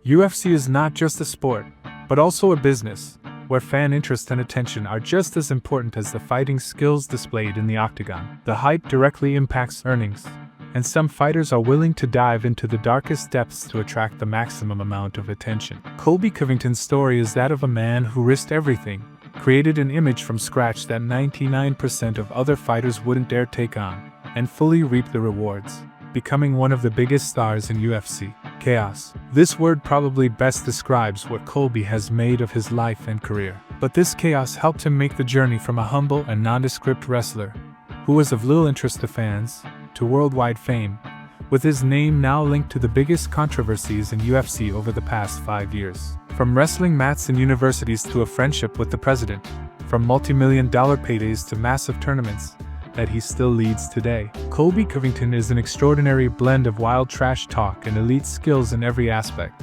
UFC is not just a sport, but also a business, where fan interest and attention are just as important as the fighting skills displayed in the octagon. The hype directly impacts earnings, and some fighters are willing to dive into the darkest depths to attract the maximum amount of attention. Colby Covington's story is that of a man who risked everything, created an image from scratch that 99% of other fighters wouldn't dare take on, and fully reap the rewards, becoming one of the biggest stars in UFC. Chaos. This word probably best describes what Colby has made of his life and career. But this chaos helped him make the journey from a humble and nondescript wrestler, who was of little interest to fans, to worldwide fame, with his name now linked to the biggest controversies in UFC over the past 5 years. From wrestling mats in universities to a friendship with the president, from multi-million-dollar paydays to massive tournaments that he still leads today. Colby Covington is an extraordinary blend of wild trash talk and elite skills in every aspect,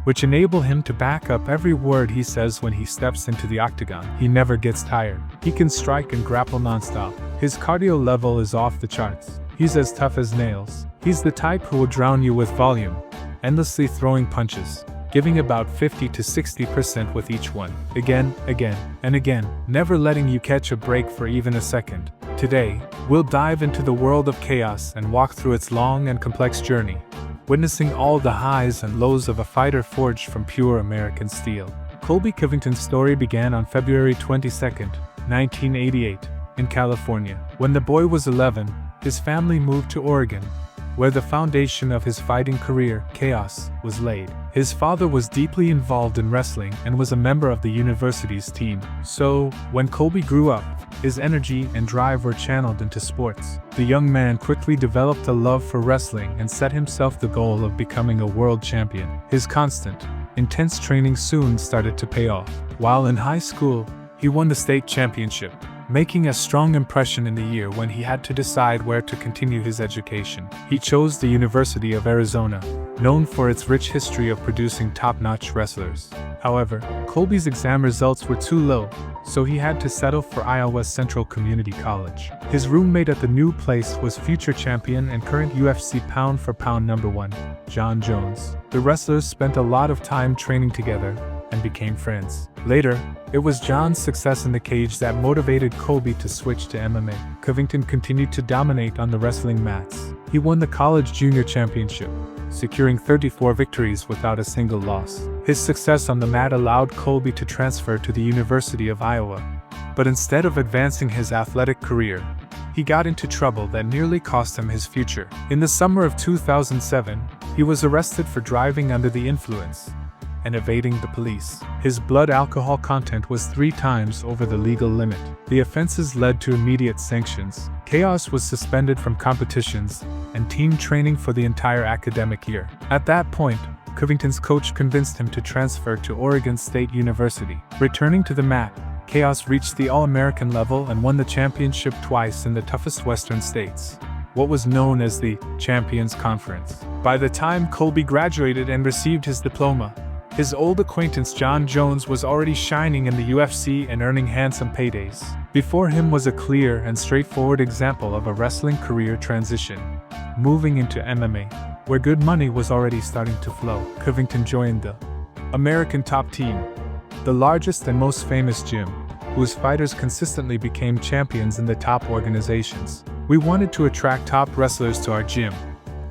which enable him to back up every word he says when he steps into the octagon. He never gets tired. He can strike and grapple nonstop. His cardio level is off the charts. He's as tough as nails. He's the type who will drown you with volume, endlessly throwing punches, giving about 50 to 60% with each one, again, and again, never letting you catch a break for even a second. Today, we'll dive into the world of chaos and walk through its long and complex journey, witnessing all the highs and lows of a fighter forged from pure American steel. Colby Covington's story began on February 22, 1988, in California. When the boy was 11, his family moved to Oregon, where the foundation of his fighting career, Chaos, was laid. His father was deeply involved in wrestling and was a member of the university's team. So, when Colby grew up, his energy and drive were channeled into sports. The young man quickly developed a love for wrestling and set himself the goal of becoming a world champion. His constant, intense training soon started to pay off. While in high school, he won the state championship, making a strong impression in the year when he had to decide where to continue his education. He chose the University of Arizona, known for its rich history of producing top-notch wrestlers. However, Colby's exam results were too low, so he had to settle for Iowa Central Community College. His roommate at the new place was future champion and current UFC pound-for-pound #1, Jon Jones. The wrestlers spent a lot of time training together and became friends. Later, it was Jon's success in the cage that motivated Colby to switch to MMA. Covington continued to dominate on the wrestling mats. He won the college junior championship, securing 34 victories without a single loss. His success on the mat allowed Colby to transfer to the University of Iowa, but instead of advancing his athletic career, he got into trouble that nearly cost him his future. In the summer of 2007, he was arrested for driving under the influence and evading the police. His blood alcohol content was 3 times over the legal limit. The offenses led to immediate sanctions. Chaos was suspended from competitions and team training for the entire academic year. At that point, Covington's coach convinced him to transfer to Oregon State University. Returning to the mat, Chaos reached the All-American level and won the championship twice in the toughest Western states, what was known as the Champions Conference. By the time Colby graduated and received his diploma, his old acquaintance Jon Jones was already shining in the UFC and earning handsome paydays. Before him was a clear and straightforward example of a wrestling career transition, moving into MMA, where good money was already starting to flow. Covington joined the American Top Team, the largest and most famous gym, whose fighters consistently became champions in the top organizations. We wanted to attract top wrestlers to our gym,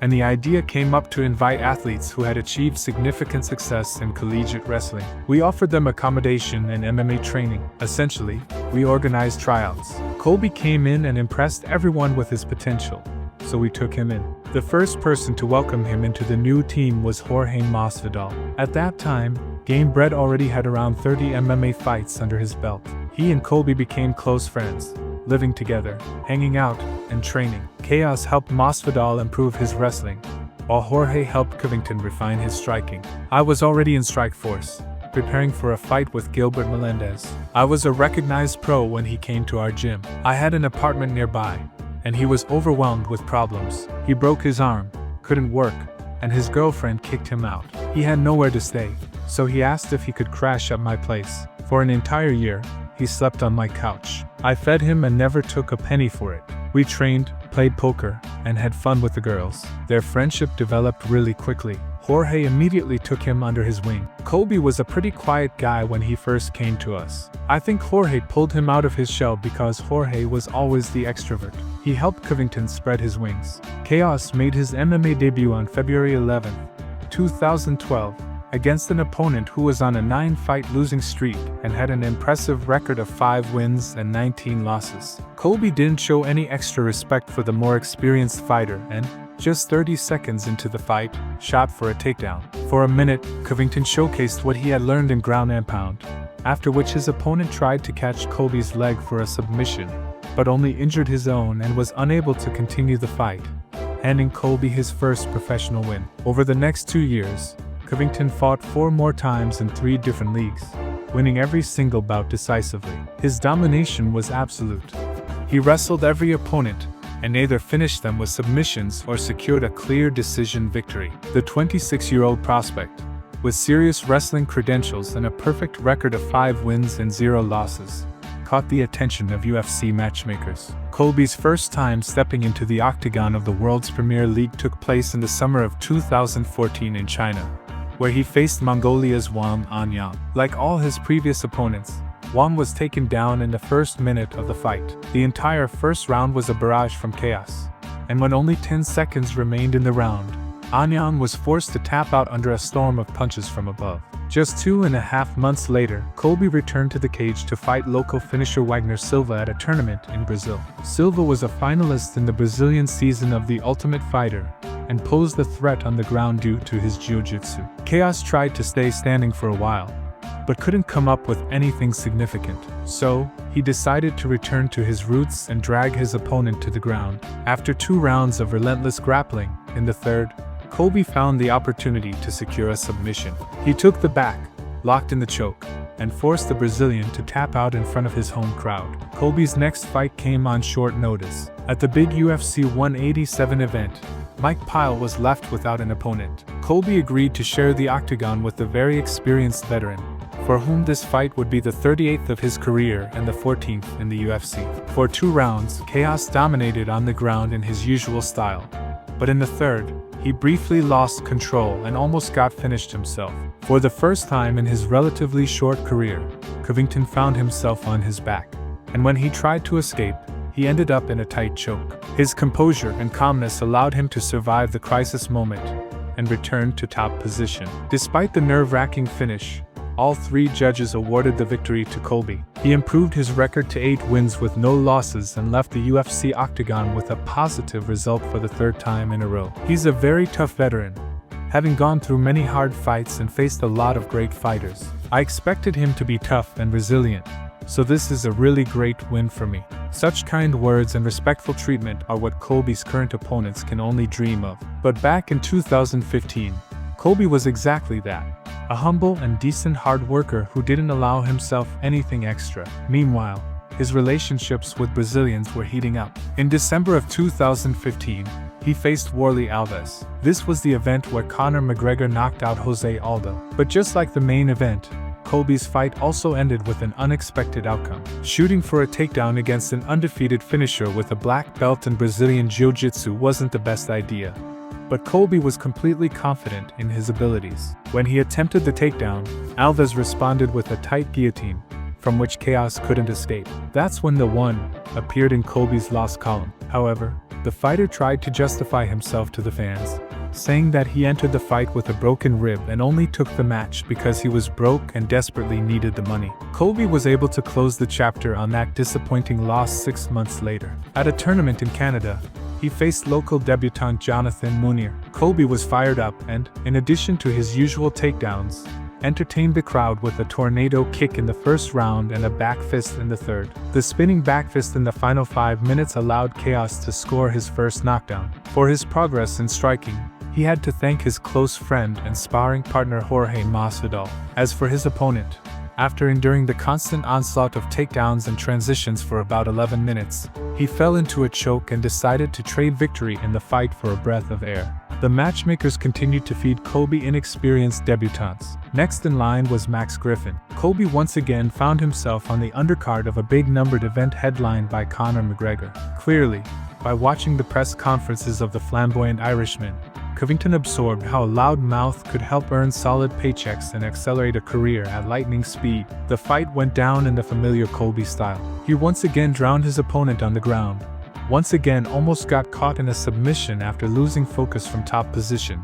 and the idea came up to invite athletes who had achieved significant success in collegiate wrestling. We offered them accommodation and MMA training. Essentially, we organized tryouts. Colby came in and impressed everyone with his potential, so we took him in. The first person to welcome him into the new team was Jorge Masvidal. At that time, Gamebred already had around 30 MMA fights under his belt. He and Colby became close friends, living together, hanging out, and training. Chaos helped Masvidal improve his wrestling, while Jorge helped Covington refine his striking. I was already in Strikeforce, preparing for a fight with Gilbert Melendez. I was a recognized pro when he came to our gym. I had an apartment nearby, and he was overwhelmed with problems. He broke his arm, couldn't work, and his girlfriend kicked him out. He had nowhere to stay, so he asked if he could crash at my place. For an entire year, he slept on my couch. I fed him and never took a penny for it. We trained, played poker, and had fun with the girls. Their friendship developed really quickly. Jorge immediately took him under his wing. Colby was a pretty quiet guy when he first came to us. I think Jorge pulled him out of his shell because Jorge was always the extrovert. He helped Covington spread his wings. Chaos made his MMA debut on February 11, 2012, against an opponent who was on a 9-fight losing streak and had an impressive record of 5 wins and 19 losses. Colby didn't show any extra respect for the more experienced fighter and, just 30 seconds into the fight, shot for a takedown. For a minute, Covington showcased what he had learned in ground and pound, after which his opponent tried to catch Colby's leg for a submission, but only injured his own and was unable to continue the fight, handing Colby his first professional win. Over the next 2 years, Covington fought 4 more times in 3 different leagues, winning every single bout decisively. His domination was absolute. He wrestled every opponent and either finished them with submissions or secured a clear decision victory. The 26-year-old prospect, with serious wrestling credentials and a perfect record of 5 wins and 0 losses, caught the attention of UFC matchmakers. Colby's first time stepping into the Octagon of the world's premier league took place in the summer of 2014 in China, where he faced Mongolia's Wang Anyang. Like all his previous opponents, Wang was taken down in the first minute of the fight. The entire first round was a barrage from chaos, and when only 10 seconds remained in the round, Anyang was forced to tap out under a storm of punches from above. Just 2.5 months later, Colby returned to the cage to fight local finisher Wagner Silva at a tournament in Brazil. Silva was a finalist in the Brazilian season of The Ultimate Fighter, and posed a threat on the ground due to his jiu-jitsu. Chaos tried to stay standing for a while, but couldn't come up with anything significant. So, he decided to return to his roots and drag his opponent to the ground. After 2 rounds of relentless grappling, in the third, Colby found the opportunity to secure a submission. He took the back, locked in the choke, and forced the Brazilian to tap out in front of his home crowd. Colby's next fight came on short notice. At the big UFC 187 event, Mike Pyle was left without an opponent. Colby agreed to share the octagon with the very experienced veteran, for whom this fight would be the 38th of his career and the 14th in the UFC. For 2 rounds, Chaos dominated on the ground in his usual style, but in the third, he briefly lost control and almost got finished himself. For the first time in his relatively short career, Covington found himself on his back, and when he tried to escape, he ended up in a tight choke. His composure and calmness allowed him to survive the crisis moment and return to top position. Despite the nerve-wracking finish, all 3 judges awarded the victory to Colby. He improved his record to 8 wins with no losses and left the UFC Octagon with a positive result for the 3rd time in a row. He's a very tough veteran, having gone through many hard fights and faced a lot of great fighters. I expected him to be tough and resilient, so this is a really great win for me. Such kind words and respectful treatment are what Colby's current opponents can only dream of. But back in 2015, Colby was exactly that. A humble and decent hard worker who didn't allow himself anything extra. Meanwhile, his relationships with Brazilians were heating up. In December of 2015, he faced Warlley Alves. This was the event where Conor McGregor knocked out Jose Aldo. But just like the main event, Colby's fight also ended with an unexpected outcome. Shooting for a takedown against an undefeated finisher with a black belt in Brazilian Jiu-Jitsu wasn't the best idea, but Colby was completely confident in his abilities. When he attempted the takedown, Alves responded with a tight guillotine, from which Chaos couldn't escape. That's when the 1 appeared in Colby's loss column. However, the fighter tried to justify himself to the fans, saying that he entered the fight with a broken rib and only took the match because he was broke and desperately needed the money. Colby was able to close the chapter on that disappointing loss 6 months later. At a tournament in Canada, he faced local debutant Jonathan Munir. Colby was fired up and, in addition to his usual takedowns, entertained the crowd with a tornado kick in the first round and a back fist in the third. The spinning back fist in the final 5 minutes allowed Chaos to score his first knockdown. For his progress in striking, he had to thank his close friend and sparring partner Jorge Masvidal. As for his opponent, after enduring the constant onslaught of takedowns and transitions for about 11 minutes, he fell into a choke and decided to trade victory in the fight for a breath of air. The matchmakers continued to feed Colby inexperienced debutants. Next in line was Max Griffin. Colby once again found himself on the undercard of a big numbered event headlined by Conor McGregor. Clearly, by watching the press conferences of the flamboyant Irishman, Covington absorbed how a loud mouth could help earn solid paychecks and accelerate a career at lightning speed. The fight went down in the familiar Colby style. He once again drowned his opponent on the ground. Once again almost got caught in a submission after losing focus from top position,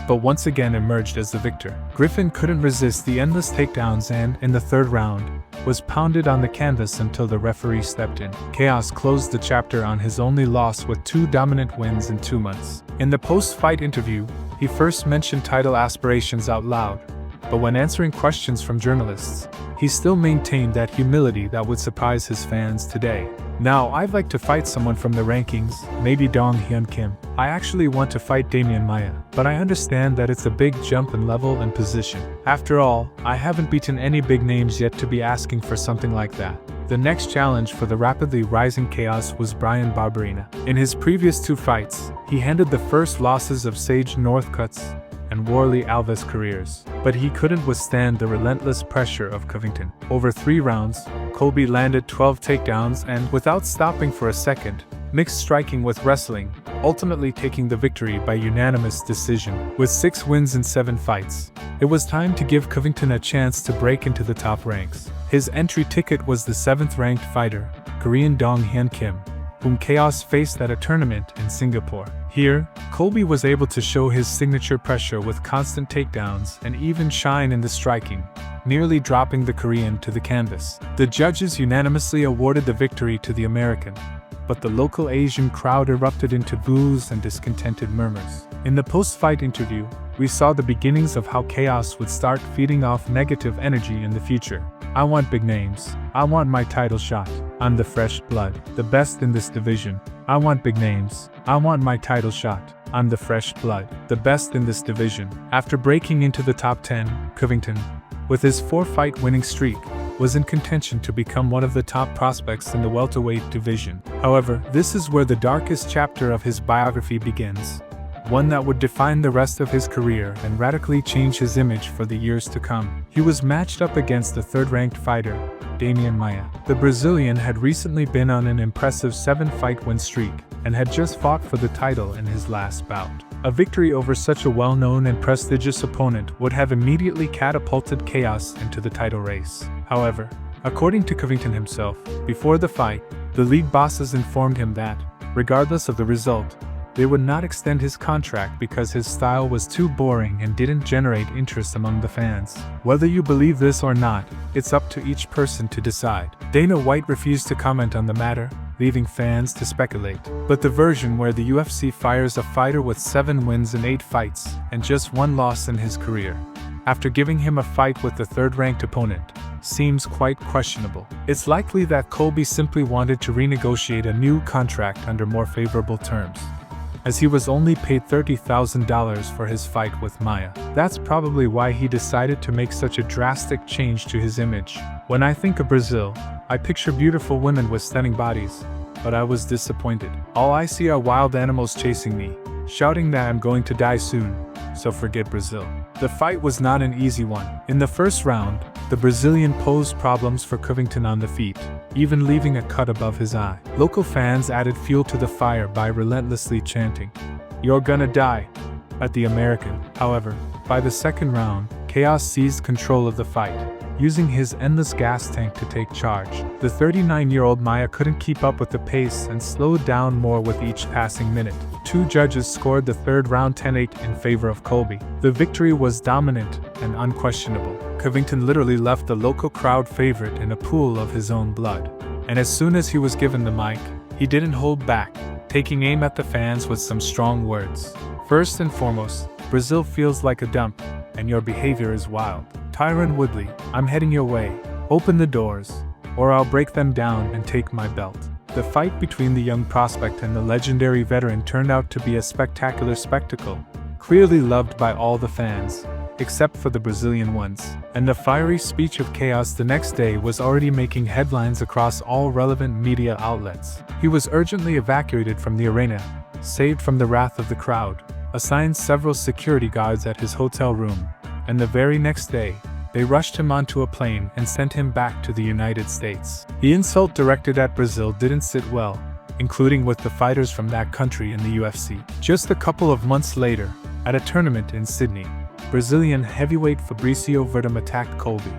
but once again emerged as the victor. Griffin couldn't resist the endless takedowns and, in the third round, was pounded on the canvas until the referee stepped in. Chaos closed the chapter on his only loss with 2 dominant wins in 2 months. In the post-fight interview, he first mentioned title aspirations out loud, but when answering questions from journalists, he still maintained that humility that would surprise his fans today. "Now I'd like to fight someone from the rankings, maybe Dong Hyun Kim. I actually want to fight Damian Maia, but I understand that it's a big jump in level and position. After all, I haven't beaten any big names yet to be asking for something like that." The next challenge for the rapidly rising Chaos was Bryan Barberena. In his previous 2 fights, he handed the first losses of Sage Northcutt's and Warlley Alves' careers, but he couldn't withstand the relentless pressure of Covington. Over 3 rounds, Colby landed 12 takedowns and, without stopping for a second, mixed striking with wrestling, ultimately taking the victory by unanimous decision. With 6 wins in 7 fights, it was time to give Covington a chance to break into the top ranks. His entry ticket was the 7th-ranked fighter, Korean Dong Hyun Kim, whom Chaos faced at a tournament in Singapore. Here, Colby was able to show his signature pressure with constant takedowns and even shine in the striking, nearly dropping the Korean to the canvas. The judges unanimously awarded the victory to the American, but the local Asian crowd erupted into boos and discontented murmurs. In the post-fight interview, we saw the beginnings of how Chaos would start feeding off negative energy in the future. "I want big names. I want my title shot. I'm the fresh blood, the best in this division. I want big names. I want my title shot. I'm the fresh blood, the best in this division." After breaking into the top 10, Covington, with his 4-fight winning streak, was in contention to become one of the top prospects in the welterweight division. However, this is where the darkest chapter of his biography begins, one that would define the rest of his career and radically change his image for the years to come. He was matched up against the 3rd-ranked fighter, Damian Maia. The Brazilian had recently been on an impressive 7-fight win streak and had just fought for the title in his last bout. A victory over such a well-known and prestigious opponent would have immediately catapulted Chaos into the title race. However, according to Covington himself, before the fight, the league bosses informed him that, regardless of the result, they would not extend his contract because his style was too boring and didn't generate interest among the fans. Whether you believe this or not, it's up to each person to decide. Dana White refused to comment on the matter, leaving fans to speculate. But the version where the UFC fires a fighter with 7 wins in 8 fights and just 1 loss in his career, after giving him a fight with the 3rd-ranked opponent, seems quite questionable. It's likely that Colby simply wanted to renegotiate a new contract under more favorable terms, as he was only paid $30,000 for his fight with Maia. That's probably why he decided to make such a drastic change to his image. "When I think of Brazil, I picture beautiful women with stunning bodies, but I was disappointed. All I see are wild animals chasing me, shouting that I'm going to die soon, so forget Brazil." The fight was not an easy one. In the first round, the Brazilian posed problems for Covington on the feet, even leaving a cut above his eye. Local fans added fuel to the fire by relentlessly chanting, "You're gonna die," at the American. However, by the second round, Chaos seized control of the fight, using his endless gas tank to take charge. The 39-year-old Maia couldn't keep up with the pace and slowed down more with each passing minute. 2 judges scored the 3rd round 10-8 in favor of Colby. The victory was dominant and unquestionable. Covington literally left the local crowd favorite in a pool of his own blood. And as soon as he was given the mic, he didn't hold back, taking aim at the fans with some strong words. "First and foremost, Brazil feels like a dump, and your behavior is wild. Tyron Woodley, I'm heading your way. Open the doors, or I'll break them down and take my belt." The fight between the young prospect and the legendary veteran turned out to be a spectacular spectacle, clearly loved by all the fans, except for the Brazilian ones. And the fiery speech of Chaos the next day was already making headlines across all relevant media outlets. He was urgently evacuated from the arena, saved from the wrath of the crowd, assigned several security guards at his hotel room, and the very next day, they rushed him onto a plane and sent him back to the United States. The insult directed at Brazil didn't sit well, including with the fighters from that country in the UFC. Just a couple of months later, At a tournament in Sydney, Brazilian heavyweight Fabricio Verdum attacked Colby,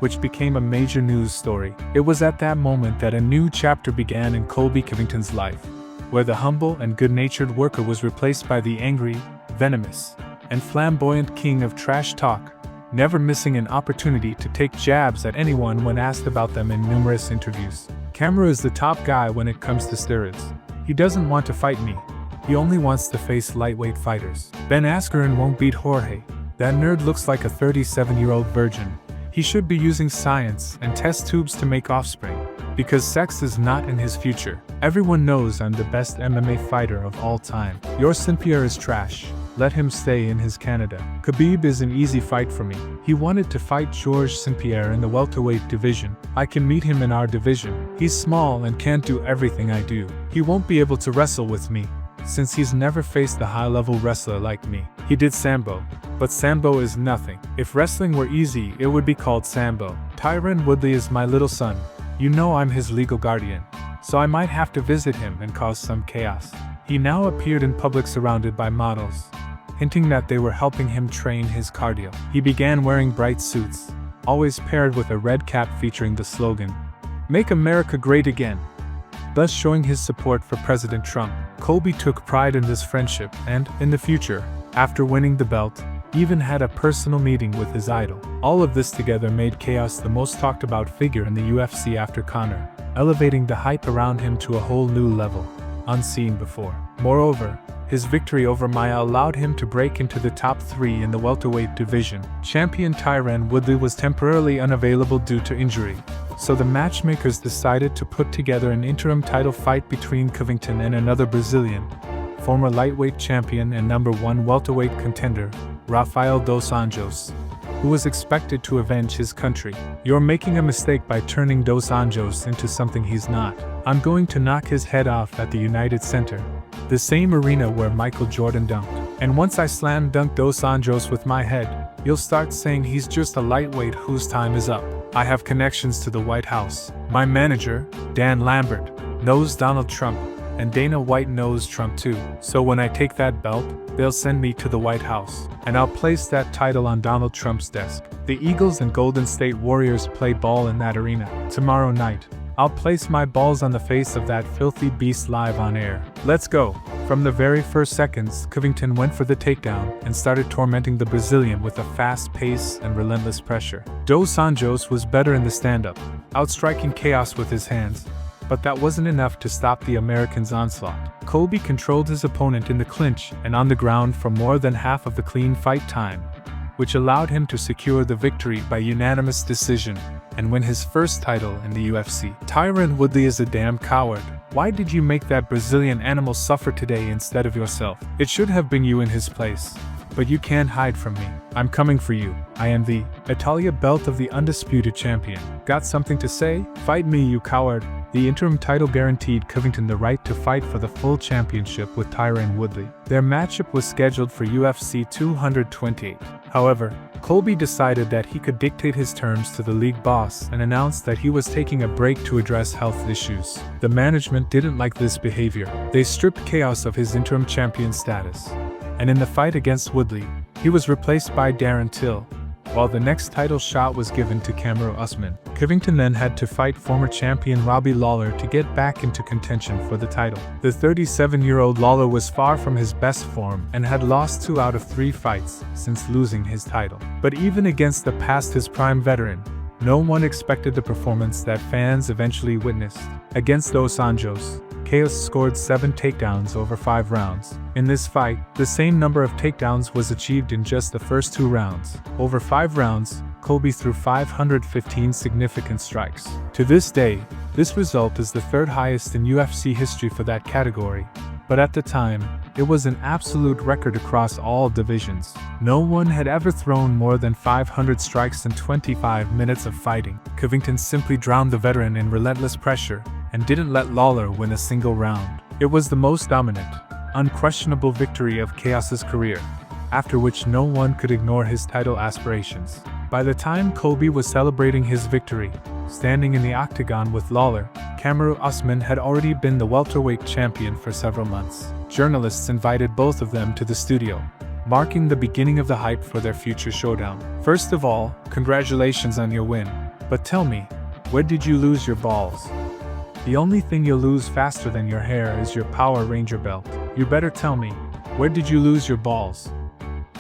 which became a major news story. It was at that moment that a new chapter began in Colby Covington's life, where the humble and good-natured worker was replaced by the angry, venomous, and flamboyant king of trash talk, never missing an opportunity to take jabs at anyone when asked about them in numerous interviews. Camero is the top guy when it comes to steroids. He doesn't want to fight me. He only wants to face lightweight fighters. Ben Askren won't beat Jorge. That nerd looks like a 37-year-old virgin. He should be using science and test tubes to make offspring, because sex is not in his future. Everyone knows I'm the best MMA fighter of all time. Your St-Pierre is trash. Let him stay in his Canada. Khabib is an easy fight for me. He wanted to fight Georges St-Pierre in the welterweight division. I can meet him in our division. He's small and can't do everything I do. He won't be able to wrestle with me, since he's never faced a high-level wrestler like me. He did Sambo, but Sambo is nothing. If wrestling were easy, it would be called Sambo. Tyron Woodley is my little son. You know I'm his legal guardian, so I might have to visit him and cause some chaos. He now appeared in public surrounded by models, hinting that they were helping him train his cardio. He began wearing bright suits, always paired with a red cap featuring the slogan, "Make America Great Again," thus showing his support for President Trump. Colby took pride in this friendship and, in the future, after winning the belt, even had a personal meeting with his idol. All of this together made Chaos the most talked about figure in the UFC after Conor, elevating the hype around him to a whole new level, unseen before. Moreover, his victory over Maia allowed him to break into the top 3 in the welterweight division. Champion Tyron Woodley was temporarily unavailable due to injury, so the matchmakers decided to put together an interim title fight between Covington and another Brazilian, former lightweight champion and #1 welterweight contender, Rafael dos Anjos, who was expected to avenge his country. You're making a mistake by turning Dos Anjos into something he's not. I'm going to knock his head off at the United Center, the same arena where Michael Jordan dunked. And once I slam dunk Dos Anjos with my head, you'll start saying he's just a lightweight whose time is up. I have connections to the White House. My manager, Dan Lambert, knows Donald Trump, and Dana White knows Trump too. So when I take that belt, they'll send me to the White House, and I'll place that title on Donald Trump's desk. The Eagles and Golden State Warriors play ball in that arena. Tomorrow night, I'll place my balls on the face of that filthy beast live on air. Let's go. From the very first seconds, Covington went for the takedown and started tormenting the Brazilian with a fast pace and relentless pressure. Dos Anjos was better in the stand-up, outstriking Chaos with his hands, but that wasn't enough to stop the American's onslaught. Colby controlled his opponent in the clinch and on the ground for more than half of the clean fight time, which allowed him to secure the victory by unanimous decision and win his first title in the UFC. Tyron Woodley is a damn coward. Why did you make that Brazilian animal suffer today instead of yourself? It should have been you in his place. But you can't hide from me. I'm coming for you. I am the Italia belt of the undisputed champion. Got something to say? Fight me, you coward. The interim title guaranteed Covington the right to fight for the full championship with Tyron Woodley. Their matchup was scheduled for UFC 228. However, Colby decided that he could dictate his terms to the league boss and announced that he was taking a break to address health issues. The management didn't like this behavior. They stripped Chaos of his interim champion status, and in the fight against Woodley, he was replaced by Darren Till, while the next title shot was given to Camero Usman. Covington then had to fight former champion Robbie Lawler to get back into contention for the title. The 37-year-old Lawler was far from his best form and had lost 2 out of 3 fights since losing his title. But even against the past his prime veteran, no one expected the performance that fans eventually witnessed. Against Dos Anjos, Chaos scored 7 takedowns over 5 rounds. In this fight, the same number of takedowns was achieved in just the first 2 rounds. Over 5 rounds, Colby threw 515 significant strikes. To this day, this result is the 3rd highest in UFC history for that category, but at the time, it was an absolute record across all divisions. No one had ever thrown more than 500 strikes in 25 minutes of fighting. Covington simply drowned the veteran in relentless pressure and didn't let Lawler win a single round. It was the most dominant, unquestionable victory of Chaos's career, after which no one could ignore his title aspirations. By the time Colby was celebrating his victory, standing in the Octagon with Lawler, Camero Usman had already been the welterweight champion for several months. Journalists invited both of them to the studio, marking the beginning of the hype for their future showdown. First of all, congratulations on your win. But tell me, where did you lose your balls? The only thing you'll lose faster than your hair is your Power Ranger belt. You better tell me, where did you lose your balls?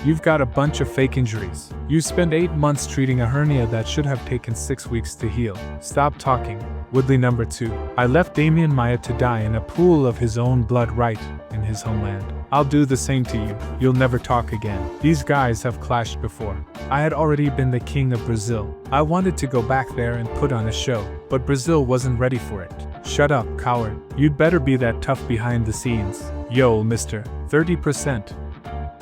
You've got a bunch of fake injuries. You spent 8 months treating a hernia that should have taken 6 weeks to heal. Stop talking. Woodley number 2. I left Damian Maya to die in a pool of his own blood right in his homeland. I'll do the same to you. You'll never talk again. These guys have clashed before. I had already been the king of Brazil. I wanted to go back there and put on a show, but Brazil wasn't ready for it. Shut up, coward. You'd better be that tough behind the scenes. Yo, mister. 30%.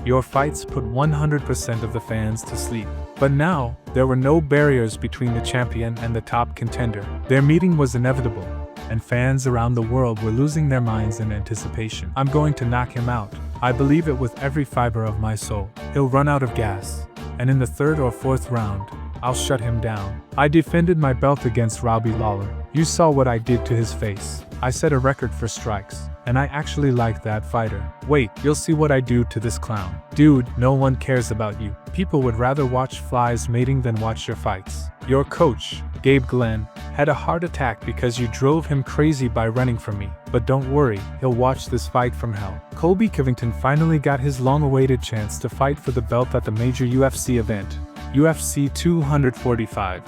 Your fights put 100% of the fans to sleep. But now, there were no barriers between the champion and the top contender. Their meeting was inevitable, and fans around the world were losing their minds in anticipation. I'm going to knock him out. I believe it with every fiber of my soul. He'll run out of gas, and in the 3rd or 4th round, I'll shut him down. I defended my belt against Robbie Lawler. You saw what I did to his face. I set a record for strikes, and I actually like that fighter. Wait, you'll see what I do to this clown. Dude, no one cares about you. People would rather watch flies mating than watch your fights. Your coach, Gabe Glenn, had a heart attack because you drove him crazy by running from me. But don't worry, he'll watch this fight from hell. Colby Covington finally got his long-awaited chance to fight for the belt at the major UFC event, UFC 245.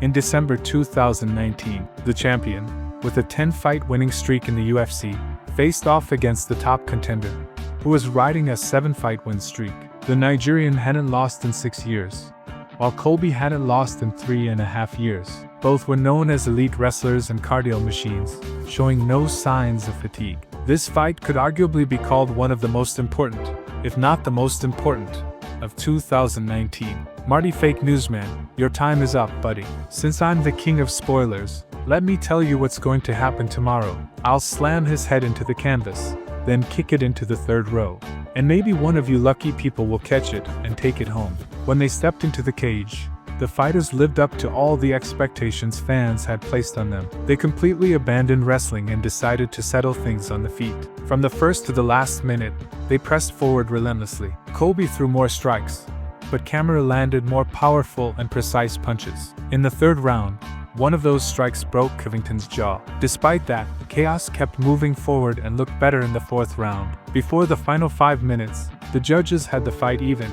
In December 2019, the champion, with a 10-fight winning streak in the UFC, faced off against the top contender, who was riding a 7-fight win streak. The Nigerian hadn't lost in 6 years, while Colby hadn't lost in 3.5 years. Both were known as elite wrestlers and cardio machines, showing no signs of fatigue. This fight could arguably be called one of the most important, if not the most important, of 2019. Marty Fake Newsman, your time is up, buddy. Since I'm the king of spoilers, let me tell you what's going to happen tomorrow. I'll slam his head into the canvas, then kick it into the 3rd row. And maybe one of you lucky people will catch it and take it home. When they stepped into the cage, the fighters lived up to all the expectations fans had placed on them. They completely abandoned wrestling and decided to settle things on the feet. From the first to the last minute, they pressed forward relentlessly. Colby threw more strikes, but Camera landed more powerful and precise punches. In the 3rd round, one of those strikes broke Covington's jaw. Despite that, Chaos kept moving forward and looked better in the 4th round. Before the final 5 minutes, the judges had the fight even,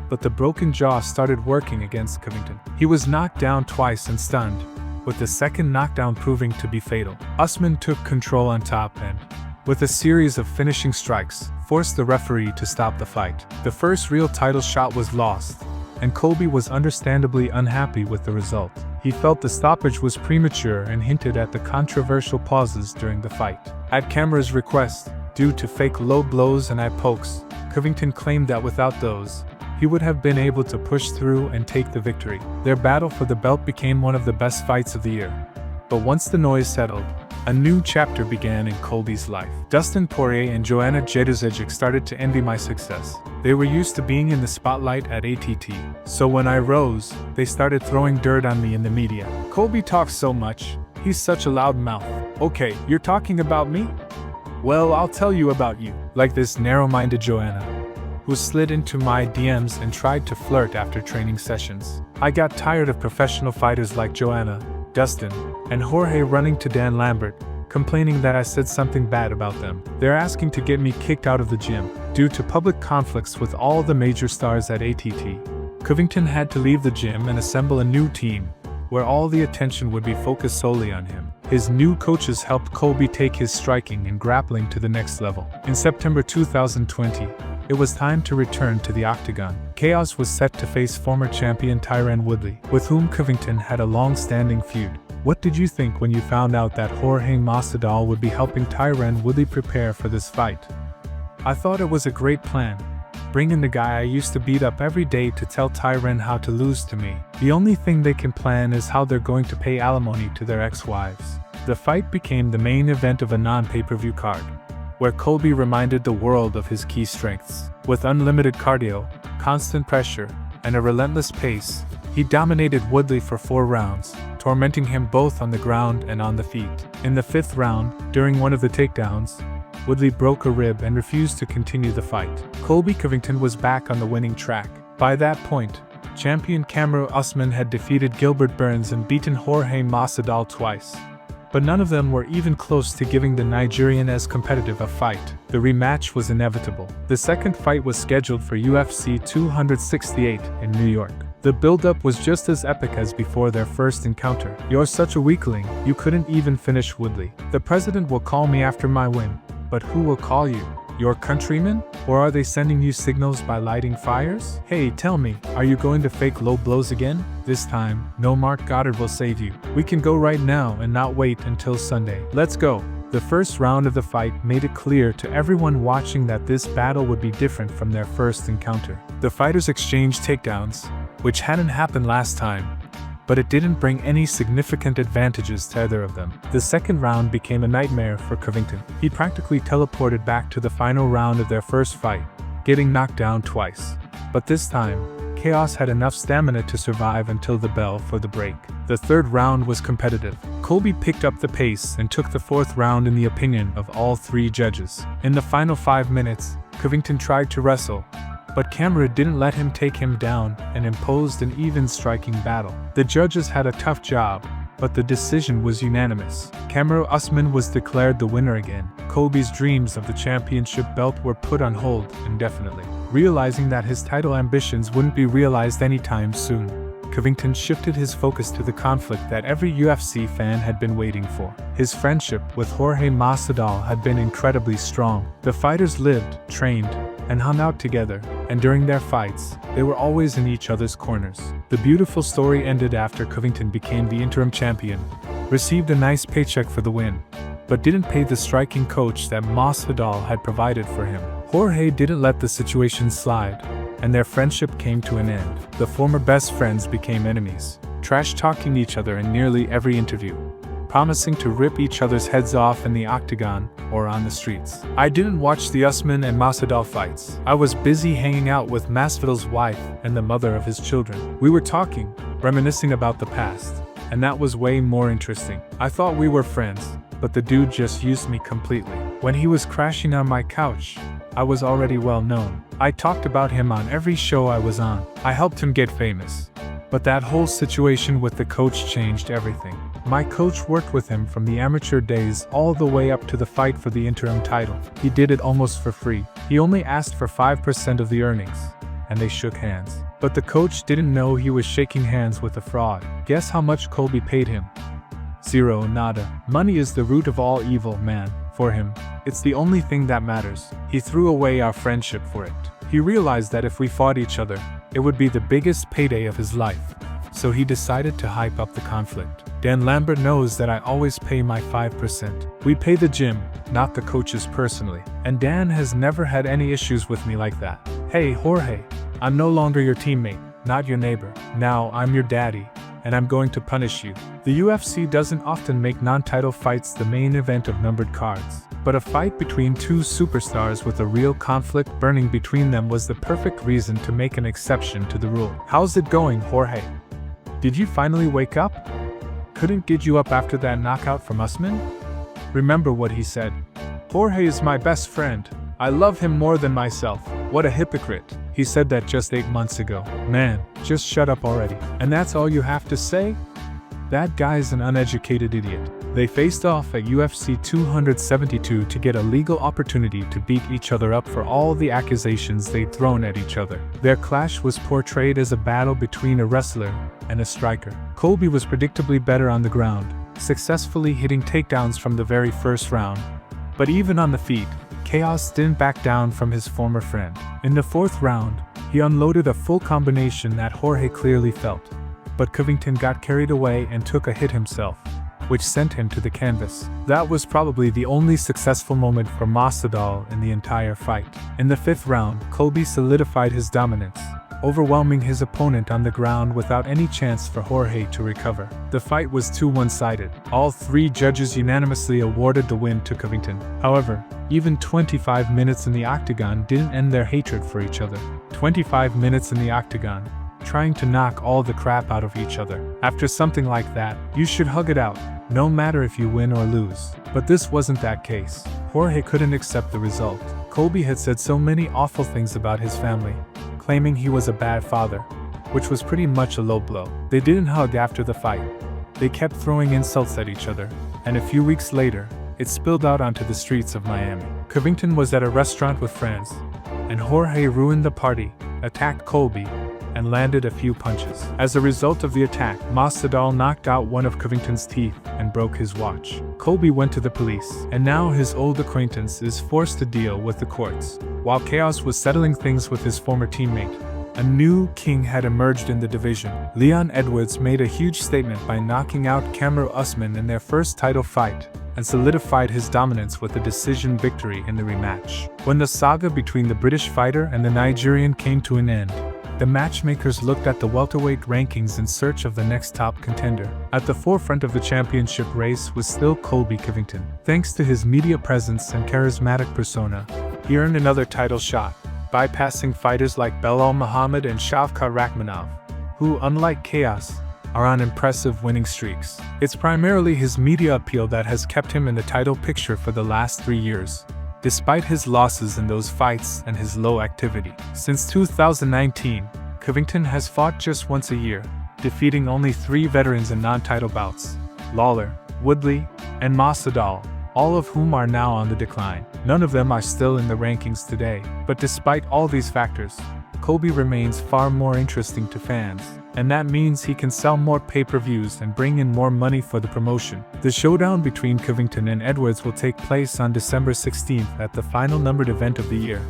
but the broken jaw started working against Covington. He was knocked down twice and stunned, with the 2nd knockdown proving to be fatal. Usman took control on top and, with a series of finishing strikes, forced the referee to stop the fight. The first real title shot was lost, and Colby was understandably unhappy with the result. He felt the stoppage was premature and hinted at the controversial pauses during the fight. At Camera's request, due to fake low blows and eye pokes, Covington claimed that without those, he would have been able to push through and take the victory. Their battle for the belt became one of the best fights of the year. But once the noise settled, a new chapter began in Colby's life. Dustin Poirier and Joanna Jędrzejczyk started to envy my success. They were used to being in the spotlight at ATT. So when I rose, they started throwing dirt on me in the media. Colby talks so much. He's such a loud mouth. Okay, you're talking about me? Well, I'll tell you about you. Like this narrow-minded Joanna, who slid into my DMs and tried to flirt after training sessions. I got tired of professional fighters like Joanna, Dustin, and Jorge running to Dan Lambert, complaining that I said something bad about them. They're asking to get me kicked out of the gym. Due to public conflicts with all the major stars at ATT, Covington had to leave the gym and assemble a new team, where all the attention would be focused solely on him. His new coaches helped Colby take his striking and grappling to the next level. In September 2020, it was time to return to the Octagon. Chaos was set to face former champion Tyron Woodley, with whom Covington had a long-standing feud. What did you think when you found out that Jorge Masvidal would be helping Tyron Woodley prepare for this fight? I thought it was a great plan. Bring in the guy I used to beat up every day to tell Tyron how to lose to me. The only thing they can plan is how they're going to pay alimony to their ex-wives. The fight became the main event of a non-pay-per-view card, where Colby reminded the world of his key strengths. With unlimited cardio, constant pressure, and a relentless pace, he dominated Woodley for 4 rounds, tormenting him both on the ground and on the feet. In the 5th round, during one of the takedowns, Woodley broke a rib and refused to continue the fight. Colby Covington was back on the winning track. By that point, champion Kamaru Usman had defeated Gilbert Burns and beaten Jorge Masvidal twice. But none of them were even close to giving the Nigerian as competitive a fight. The rematch was inevitable. The second fight was scheduled for UFC 268 in New York. The build-up was just as epic as before their first encounter. "You're such a weakling, you couldn't even finish Woodley. The president will call me after my win. But who will call you? Your countrymen? Or are they sending you signals by lighting fires? Hey, tell me, are you going to fake low blows again? This time, no Mark Goddard will save you. We can go right now and not wait until Sunday. Let's go." The first round of the fight made it clear to everyone watching that this battle would be different from their first encounter. The fighters exchanged takedowns, which hadn't happened last time, but it didn't bring any significant advantages to either of them. The second round became a nightmare for Covington. He practically teleported back to the final round of their first fight, getting knocked down twice. But this time, Chaos had enough stamina to survive until the bell for the break. The third round was competitive. Colby picked up the pace and took the fourth round in the opinion of all three judges. In the final 5 minutes, Covington tried to wrestle, but Kamaru didn't let him take him down and imposed an even striking battle. The judges had a tough job, but the decision was unanimous. Kamaru Usman was declared the winner again. Colby's dreams of the championship belt were put on hold indefinitely. Realizing that his title ambitions wouldn't be realized anytime soon, Covington shifted his focus to the conflict that every UFC fan had been waiting for. His friendship with Jorge Masvidal had been incredibly strong. The fighters lived, trained, and hung out together, and during their fights, they were always in each other's corners. The beautiful story ended after Covington became the interim champion, received a nice paycheck for the win, but didn't pay the striking coach that Masvidal had provided for him. Jorge didn't let the situation slide, and their friendship came to an end. The former best friends became enemies, trash-talking each other in nearly every interview, promising to rip each other's heads off in the Octagon or on the streets. I didn't watch the Usman and Masvidal fights. I was busy hanging out with Masvidal's wife and the mother of his children. We were talking, reminiscing about the past, and that was way more interesting. I thought we were friends, but the dude just used me completely. When he was crashing on my couch, I was already well known. I talked about him on every show I was on. I helped him get famous. But that whole situation with the coach changed everything. My coach worked with him from the amateur days all the way up to the fight for the interim title. He did it almost for free. He only asked for 5% of the earnings, and they shook hands. But the coach didn't know he was shaking hands with a fraud. Guess how much Colby paid him? Zero, nada. Money is the root of all evil, man. For him, it's the only thing that matters. He threw away our friendship for it. He realized that if we fought each other, it would be the biggest payday of his life. So he decided to hype up the conflict. Dan Lambert knows that I always pay my 5%. We pay the gym, not the coaches personally. And Dan has never had any issues with me like that. Hey, Jorge, I'm no longer your teammate, not your neighbor. Now I'm your daddy, and I'm going to punish you. The UFC doesn't often make non-title fights the main event of numbered cards, but a fight between two superstars with a real conflict burning between them was the perfect reason to make an exception to the rule. How's it going, Jorge? Did you finally wake up? Couldn't get you up after that knockout from Usman? Remember what he said. Jorge is my best friend. I love him more than myself. What a hypocrite. He said that just 8 months ago. Man, just shut up already. And that's all you have to say? That guy's an uneducated idiot. They faced off at UFC 272 to get a legal opportunity to beat each other up for all the accusations they'd thrown at each other. Their clash was portrayed as a battle between a wrestler and a striker. Colby was predictably better on the ground, successfully hitting takedowns from the very first round. But even on the feet, Chaos didn't back down from his former friend. In the fourth round, he unloaded a full combination that Jorge clearly felt. But Covington got carried away and took a hit himself, which sent him to the canvas. That was probably the only successful moment for Masvidal in the entire fight. In the fifth round, Colby solidified his dominance, overwhelming his opponent on the ground without any chance for Jorge to recover. The fight was too one-sided. All three judges unanimously awarded the win to Covington. However, even 25 minutes in the Octagon didn't end their hatred for each other. 25 minutes in the Octagon, trying to knock all the crap out of each other. After something like that, you should hug it out. no matter if you win or lose. But this wasn't that case. Jorge couldn't accept the result. Colby had said so many awful things about his family, claiming he was a bad father, which was pretty much a low blow. They didn't hug after the fight. They kept throwing insults at each other, and a few weeks later, it spilled out onto the streets of Miami. Covington was at a restaurant with friends, and Jorge ruined the party, attacked Colby, and landed a few punches. As a result of the attack, Masvidal knocked out one of Covington's teeth and broke his watch. Colby went to the police, and now his old acquaintance is forced to deal with the courts. While Chaos was settling things with his former teammate, a new king had emerged in the division. Leon Edwards made a huge statement by knocking out Kamaru Usman in their first title fight, and solidified his dominance with a decision victory in the rematch. When the saga between the British fighter and the Nigerian came to an end, the matchmakers looked at the welterweight rankings in search of the next top contender. At the forefront of the championship race was still Colby Covington. Thanks to his media presence and charismatic persona, he earned another title shot, bypassing fighters like Belal Muhammad and Shavkat Rakhmonov, who, unlike Chaos, are on impressive winning streaks. It's primarily his media appeal that has kept him in the title picture for the last 3 years, despite his losses in those fights and his low activity. Since 2019, Covington has fought just once a year, defeating only 3 veterans in non-title bouts: Lawler, Woodley, and Masvidal, all of whom are now on the decline. None of them are still in the rankings today. But despite all these factors, Colby remains far more interesting to fans, and that means he can sell more pay-per-views and bring in more money for the promotion. The showdown between Covington and Edwards will take place on December 16th at the final numbered event of the year,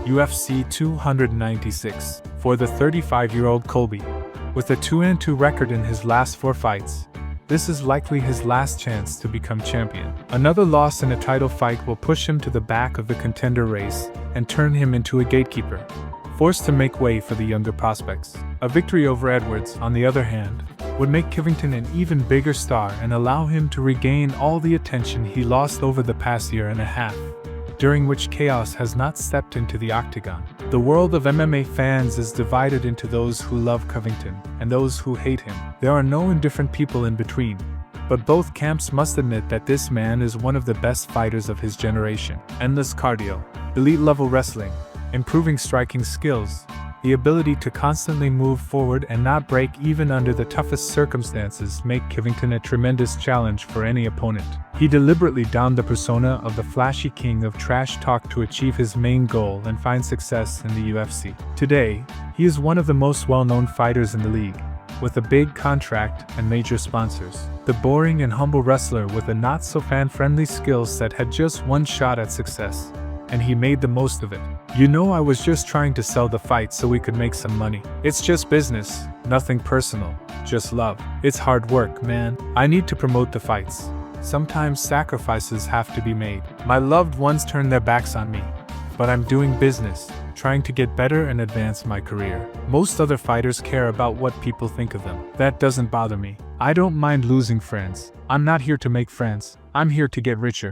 UFC 296. For the 35-year-old Colby, with a 2-2 record in his last 4 fights, this is likely his last chance to become champion. Another loss in a title fight will push him to the back of the contender race and turn him into a gatekeeper, forced to make way for the younger prospects. A victory over Edwards, on the other hand, would make Covington an even bigger star and allow him to regain all the attention he lost over the past year and a half, during which Chaos has not stepped into the Octagon. The world of MMA fans is divided into those who love Covington and those who hate him. There are no indifferent people in between, but both camps must admit that this man is one of the best fighters of his generation. Endless cardio, elite-level wrestling, improving striking skills, the ability to constantly move forward and not break even under the toughest circumstances make Covington a tremendous challenge for any opponent. He deliberately donned the persona of the flashy king of trash talk to achieve his main goal and find success in the UFC. Today, he is one of the most well-known fighters in the league, with a big contract and major sponsors. The boring and humble wrestler with a not-so-fan-friendly skill set had just one shot at success, and he made the most of it. "You know, I was just trying to sell the fight so we could make some money. It's just business, nothing personal, just love. It's hard work, man. I need to promote the fights. Sometimes sacrifices have to be made. My loved ones turn their backs on me, but I'm doing business, trying to get better and advance my career. Most other fighters care about what people think of them. That doesn't bother me. I don't mind losing friends. I'm not here to make friends. I'm here to get richer."